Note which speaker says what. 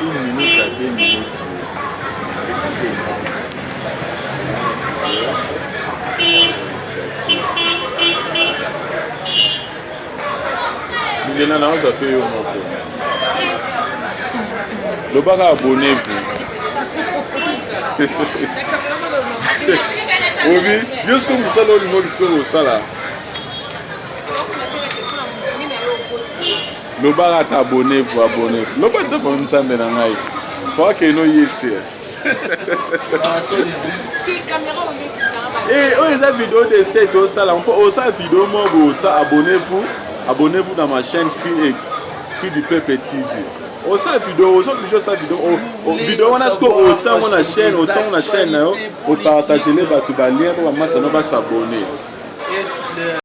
Speaker 1: 1 minute à 2 minutes. Milena na oza pe yo moko. Lobaka abonnez-vous. Obi, juste comme ça là le qui se au sala. Lobaka t'abonnez-vous, abonnez-vous. Lobaka te bon nzambe na ngai. Faut que no yesi. Et on a vidéo de cette au sala, on peut aussi vidéo moi abonnez-vous dans ma chaîne Cri du Peuple TV. On sa vidéo, vidéo on a ce qu'on on a chaîne, on a chaîne, on partage les lien pour s'abonner.